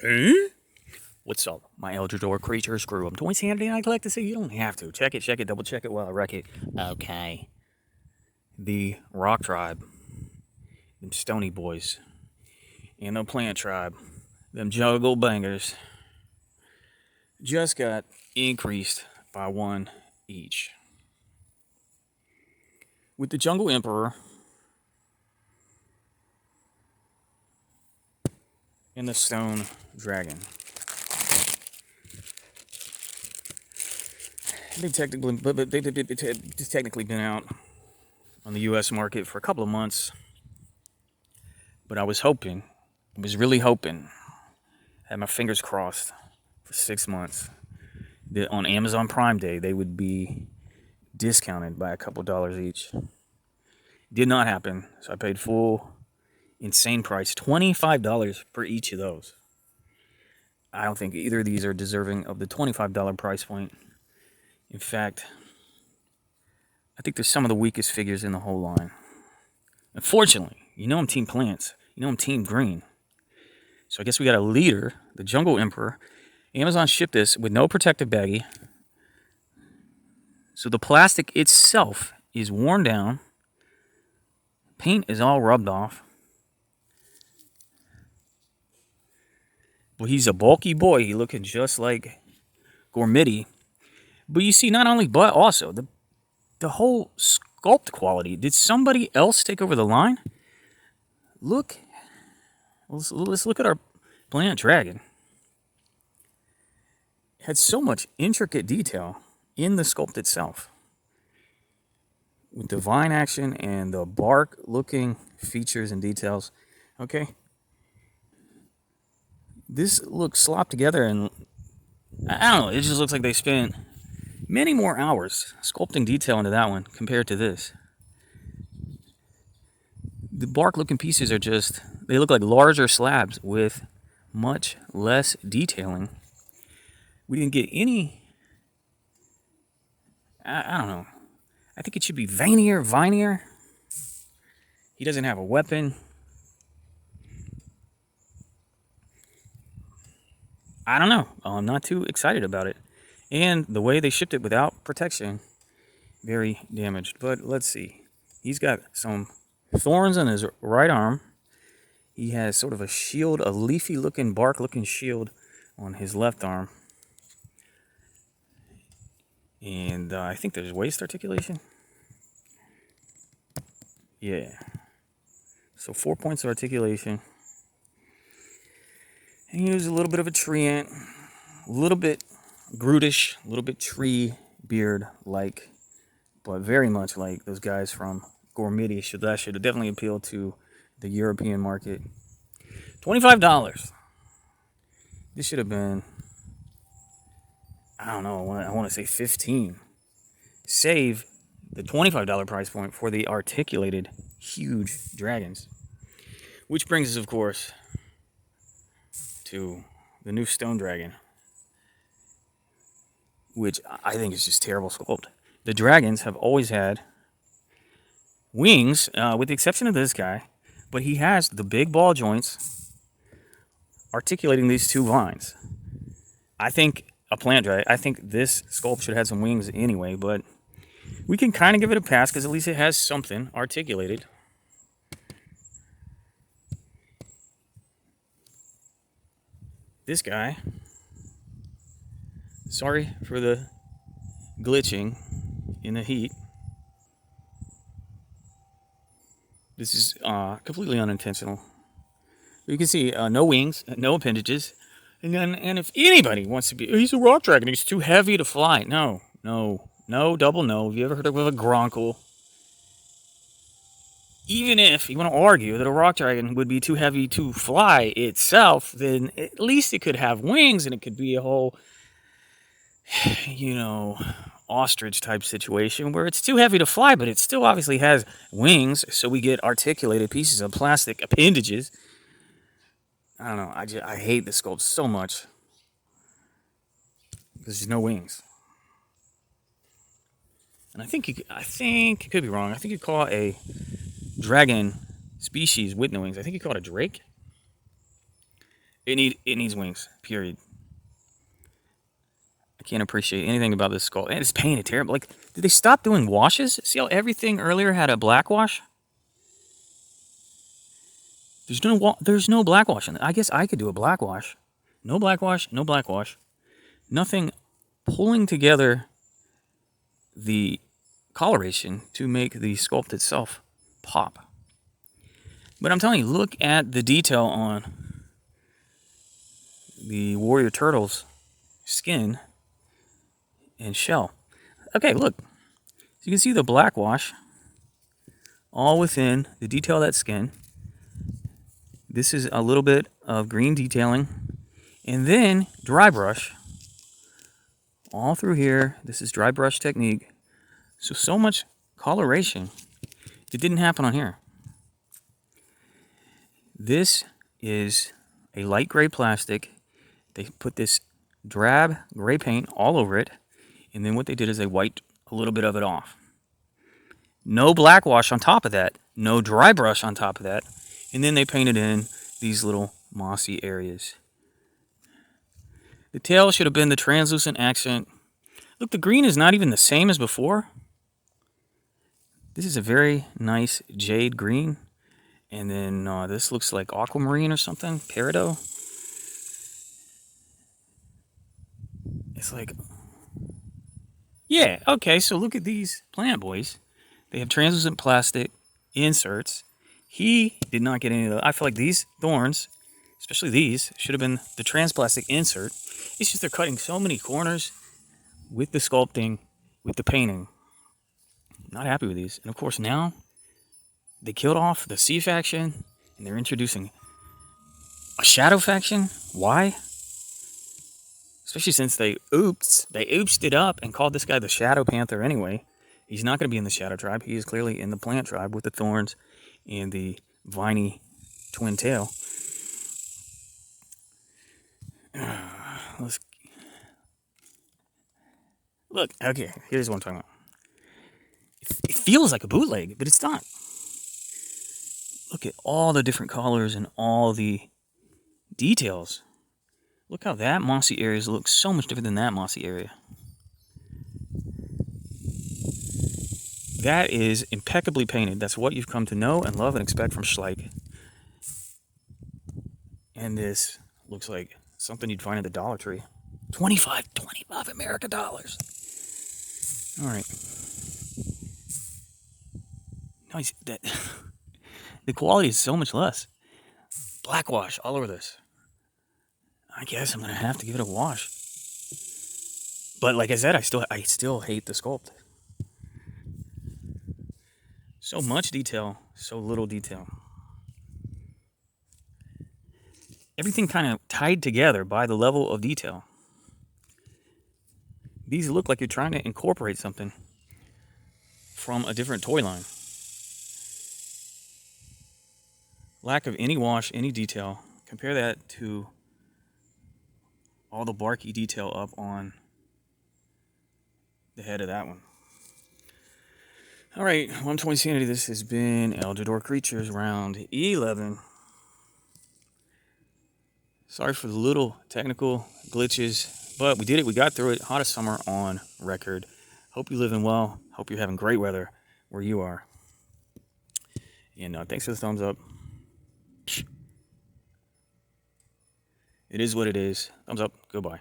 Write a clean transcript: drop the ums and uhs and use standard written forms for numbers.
Eh? What's up, my Eldrador creature? Screw 'em. Toy Sanity I collect to see? You don't have to. Check it, double check it while I wreck it. Okay. The Rock Tribe, them Stony Boys, and the Plant Tribe, them Juggle Bangers, just got increased by one each. With the Jungle Emperor and the Stone Dragon. They've technically been out on the U.S. market for a couple of months, but I was really hoping, had my fingers crossed for 6 months, that on Amazon Prime Day they would be discounted by a couple dollars each. Did not happen, so I paid full insane price, $25 for each of those. I don't think either of these are deserving of the $25 price point. In fact, I think they're some of the weakest figures in the whole line. Unfortunately, you know I'm Team Plants. You know I'm Team Green. So I guess we got a leader, the Jungle Emperor. Amazon shipped this with no protective baggie. So the plastic itself is worn down. Paint is all rubbed off. Well, he's a bulky boy. He looking just like Gourmity. But you see, not only, but also the whole sculpt quality. Did somebody else take over the line? Let's look at our Plant Dragon. It had so much intricate detail in the sculpt itself, with the vine action and the bark looking features and details. Okay, this looks slopped together, and I don't know, it just looks like they spent many more hours sculpting detail into that one compared to this. The bark looking pieces are just, they look like larger slabs with much less detailing. We didn't get any, I don't know, I think it should be vinier. He doesn't have a weapon. I don't know. I'm not too excited about it. And the way they shipped it without protection, very damaged. But let's see. He's got some thorns on his right arm. He has sort of a shield, a leafy looking, bark looking shield on his left arm. And I think there's waist articulation. Yeah. So 4 points of articulation. And he was a little bit of a treant, a little bit Grootish, a little bit tree beard like, but very much like those guys from Gourmity. That should have definitely appealed to the European market. $25. This should have been, I don't know, I want to say 15. Save the $25 price point for the articulated huge dragons. Which brings us, of course, to the new Stone Dragon, which I think is just terrible sculpt. The dragons have always had wings, with the exception of this guy, but he has the big ball joints articulating these two vines. I think a plant dragon, I think this sculpt should have had some wings anyway, but we can kind of give it a pass because at least it has something articulated. This guy, sorry for the glitching in the heat. This is completely unintentional. You can see no wings, no appendages. And if anybody wants to be, he's a rock dragon, he's too heavy to fly. No, double no. Have you ever heard of a Gronkle? Even if you want to argue that a rock dragon would be too heavy to fly itself, then at least it could have wings and it could be a whole, ostrich type situation where it's too heavy to fly, but it still obviously has wings, so we get articulated pieces of plastic appendages. I don't know. I hate the sculpt so much. There's just no wings. And I think you could be wrong. I think you call a dragon species with no wings, I think you call it a drake. It needs wings. Period. I can't appreciate anything about this skull. And it's painted terrible. Like, did they stop doing washes? See how everything earlier had a black wash? There's no black wash in it. I guess I could do a black wash. No black wash, no black wash. Nothing pulling together the coloration to make the sculpt itself pop. But I'm telling you, look at the detail on the warrior turtle's skin and shell. Okay, look. So you can see the black wash all within the detail of that skin. This is a little bit of green detailing. And then dry brush all through here. This is dry brush technique. So much coloration. It didn't happen on here. This is a light gray plastic. They put this drab gray paint all over it. And then what they did is they wiped a little bit of it off. No black wash on top of that. No dry brush on top of that. And then they painted in these little mossy areas. The tail should have been the translucent accent. Look, the green is not even the same as before. This is a very nice jade green. And then this looks like aquamarine or something. Peridot. It's like... Yeah, okay, so look at these Planet Boys. They have translucent plastic inserts. He did not get any of those. I feel like these thorns, especially these, should have been the trans plastic insert. It's just they're cutting so many corners with the sculpting, with the painting. Not happy with these. And of course now, they killed off the C faction, and they're introducing a shadow faction. Why? Especially since they oopsed it up and called this guy the Shadow Panther anyway. He's not going to be in the Shadow Tribe. He is clearly in the Plant Tribe with the thorns and the viney twin tail. Look, okay, here's what I'm talking about. It feels like a bootleg, but it's not. Look at all the different colors and all the details. Look how that mossy area looks so much different than that mossy area. That is impeccably painted. That's what you've come to know and love and expect from Schleich. And this looks like something you'd find at the Dollar Tree. 25 American dollars. All right. Nice. The quality is so much less. Black wash all over this. I guess I'm gonna have to give it a wash. But like I said, I still hate the sculpt. So much detail, so little detail. Everything kind of tied together by the level of detail. These look like you're trying to incorporate something from a different toy line. Lack of any wash, any detail. Compare that to all the barky detail up on the head of that one. All right, 120 Sanity. This has been Eldrador Creatures round 11. Sorry for the little technical glitches, but we did it. We got through it. Hottest summer on record. Hope you're living well. Hope you're having great weather where you are. And thanks for the thumbs up. It is what it is. Thumbs up. Goodbye.